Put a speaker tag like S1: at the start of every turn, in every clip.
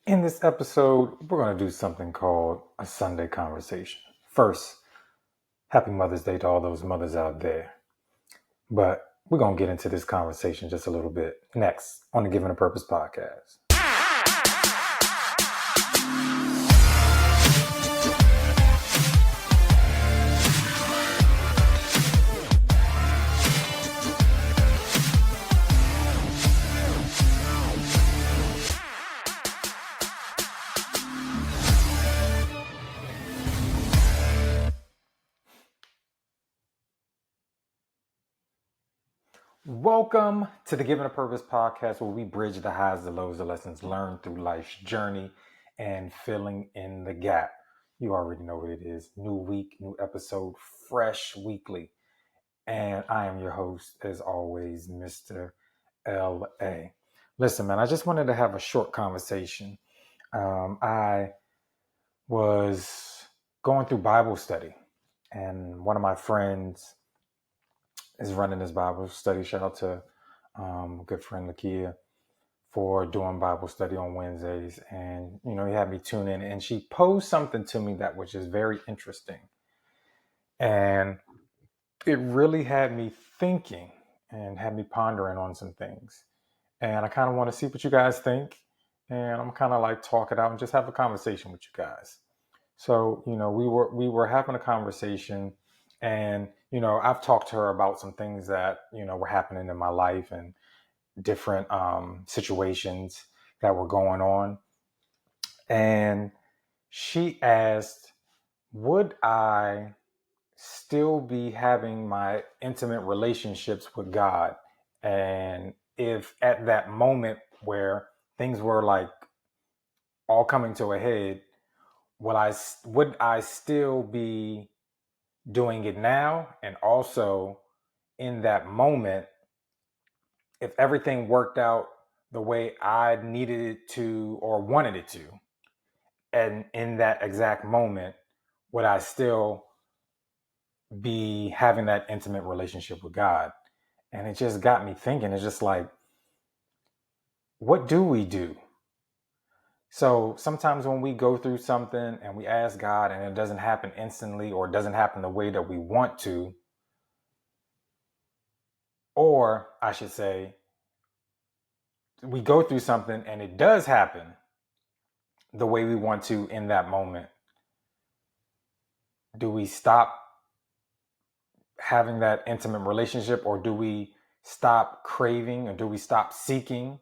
S1: In this episode, we're going to do something called a Sunday conversation. First, happy Mother's Day to all those mothers out there. But we're going to get into this conversation just a little bit next on the Given a Purpose podcast. Welcome to the Given a Purpose podcast, where we bridge the highs, the lows, the lessons learned through life's journey and filling in the gap. You already know what it is. New week, new episode, fresh weekly. And I am your host, as always, Mr. L.A. Listen, man, I just wanted to have a short conversation. I was going through Bible study, and one of my friends is running this Bible study. Shout out to good friend Lakia for doing Bible study on Wednesdays. And, he had me tune in, and she posed something to me that was just very interesting. And it really had me thinking and had me pondering on some things. And I kind of want to see what you guys think. And I'm kind of like talk it out and just have a conversation with you guys. So, we were having a conversation, and, I've talked to her about some things that, were happening in my life and different situations that were going on. And she asked, would I still be having my intimate relationships with God? And if at that moment where things were like all coming to a head, would I still be doing it now? And also in that moment, if everything worked out the way I needed it to or wanted it to, and in that exact moment, would I still be having that intimate relationship with God? And it just got me thinking. It's just like, what do we do? So sometimes when we go through something and we ask God and it doesn't happen instantly, or it doesn't happen the way that we want to, or I should say, we go through something and it does happen the way we want to in that moment, do we stop having that intimate relationship, or do we stop craving, or do we stop seeking?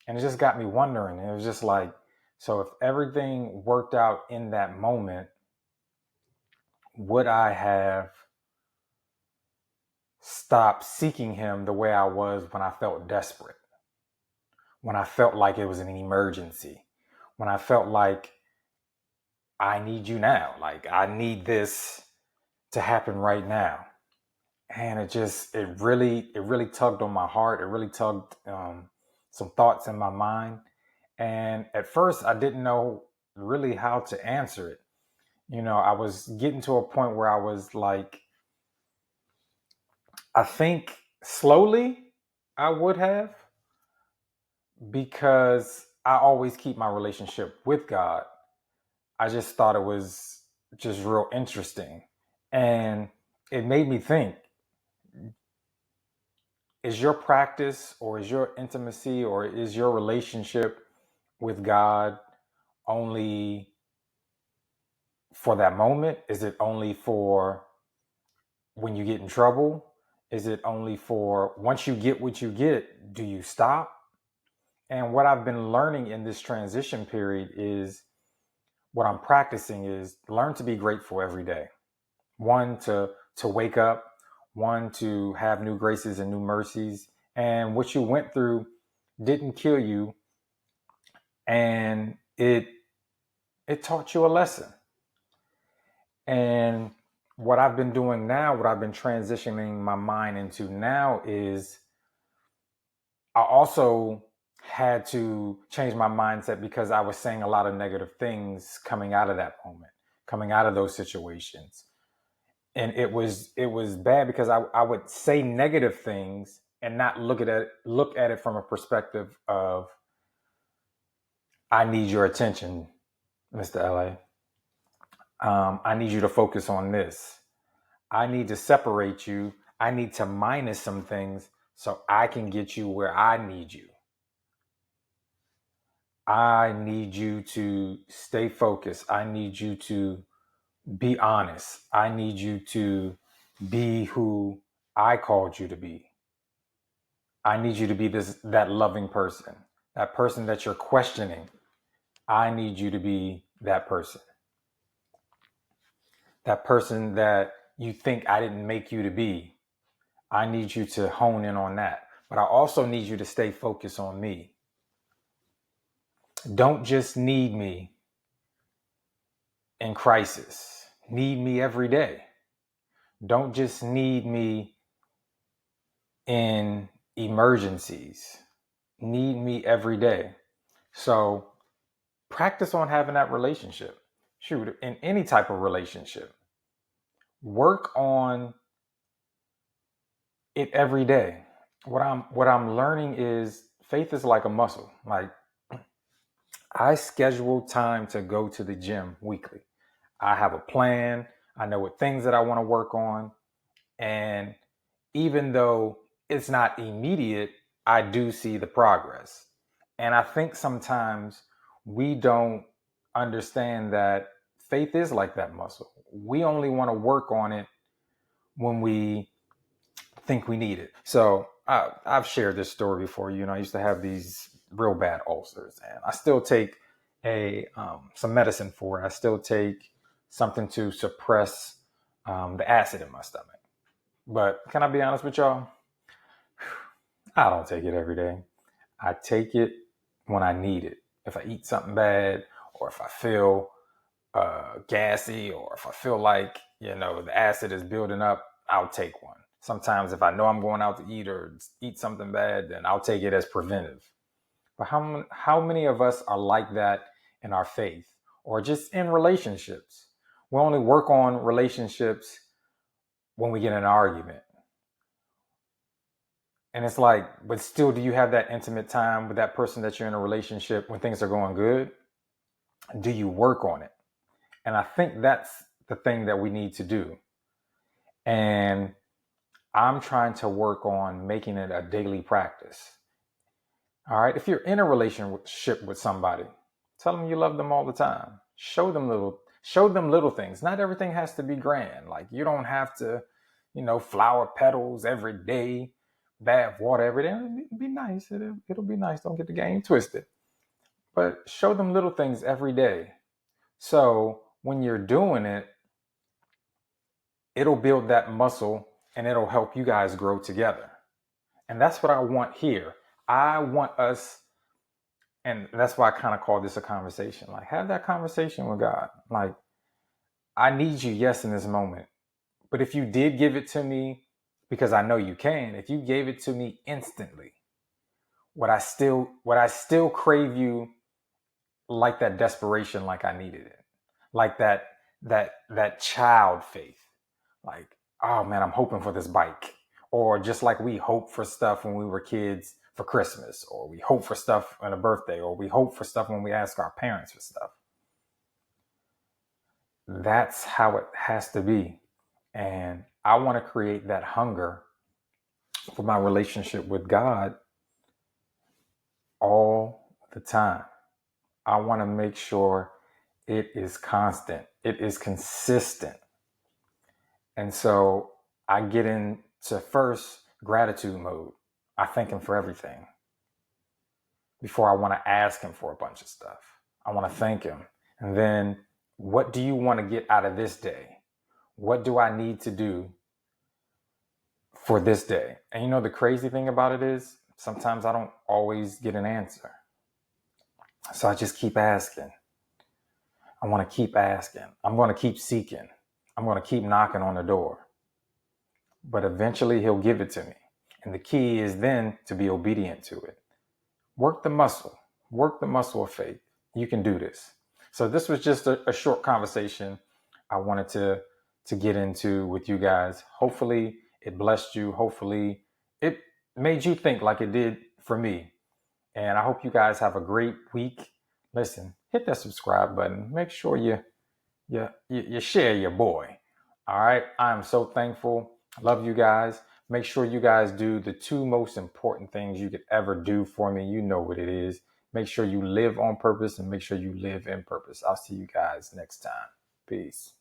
S1: And it just got me wondering. It was just like, so if everything worked out in that moment, would I have stopped seeking him the way I was when I felt desperate, when I felt like it was an emergency, when I felt like I need you now, like I need this to happen right now? And it really tugged on my heart. It really tugged some thoughts in my mind. And at first, I didn't know really how to answer it. I was getting to a point where I was like, I think slowly I would have, because I always keep my relationship with God. I just thought it was just real interesting. And it made me think, is your practice, or is your intimacy, or is your relationship with God only for that moment? Is it only for when you get in trouble? Is it only for once you get what you get, do you stop? And what I've been learning in this transition period is, what I'm practicing is learn to be grateful every day. One, to wake up, one, to have new graces and new mercies. And what you went through didn't kill you, and it taught you a lesson. And what I've been doing now, what I've been transitioning my mind into now, is I also had to change my mindset, because I was saying a lot of negative things coming out of that moment, coming out of those situations. And it was bad, because I would say negative things and not look at it from a perspective of I need your attention, Mr. LA. I need you to focus on this. I need to separate you. I need to minus some things so I can get you where I need you. I need you to stay focused. I need you to be honest. I need you to be who I called you to be. I need you to be that loving person, that person that you're questioning. I need you to be that person. That person that you think I didn't make you to be. I need you to hone in on that. But I also need you to stay focused on me. Don't just need me in crisis. Need me every day. Don't just need me in emergencies. Need me every day. So practice on having that relationship. Shoot, in any type of relationship, work on it every day. What I'm learning is faith is like a muscle. Like, I schedule time to go to the gym weekly. I have a plan. I know what things that I want to work on. And even though it's not immediate, I do see the progress. And I think sometimes we don't understand that faith is like that muscle. We only want to work on it when we think we need it. So I've shared this story before. I used to have these real bad ulcers, and I still take some medicine for it. I still take something to suppress the acid in my stomach. But can I be honest with y'all? I don't take it every day. I take it when I need it. If I eat something bad, or if I feel gassy, or if I feel like the acid is building up, I'll take one. Sometimes if I know I'm going out to eat or eat something bad, then I'll take it as preventive. But how many of us are like that in our faith, or just in relationships? We only work on relationships when we get in an argument. And it's like, but still, do you have that intimate time with that person that you're in a relationship when things are going good? Do you work on it? And I think that's the thing that we need to do. And I'm trying to work on making it a daily practice. All right. If you're in a relationship with somebody, tell them you love them all the time. Show them little things. Not everything has to be grand. Like, you don't have to, flower petals every day, bath water every day. It'll be nice. It'll be nice. Don't get the game twisted. But show them little things every day. So when you're doing it, it'll build that muscle and it'll help you guys grow together. And that's what I want here. I want us, and that's why I kind of call this a conversation. Like, have that conversation with God. Like, I need you, yes, in this moment. But if you did give it to me, because I know you can, if you gave it to me instantly, would I still crave you like that desperation, like I needed it? Like that child faith. Like, oh man, I'm hoping for this bike. Or just like we hope for stuff when we were kids for Christmas, or we hope for stuff on a birthday, or we hope for stuff when we ask our parents for stuff. That's how it has to be. And I want to create that hunger for my relationship with God all the time. I want to make sure it is constant, it is consistent. And so I get into first gratitude mode. I thank him for everything before I want to ask him for a bunch of stuff. I want to thank him. And then, what do you want to get out of this day? What do I need to do for this day? And the crazy thing about it is, sometimes I don't always get an answer. So I just keep asking. I want to keep asking. I'm going to keep seeking. I'm going to keep knocking on the door. But eventually he'll give it to me. And the key is then to be obedient to it. Work the muscle of faith. You can do this. So this was just a short conversation I wanted to get into with you guys. Hopefully it blessed you. Hopefully it made you think like it did for me. And I hope you guys have a great week. listen, hit that subscribe button. Make sure you share your boy. All right. I'm so thankful. Love you guys. Make sure you guys do the two most important things you could ever do for me. You know what it is. Make sure you live on purpose and make sure you live in purpose. I'll see you guys next time. Peace.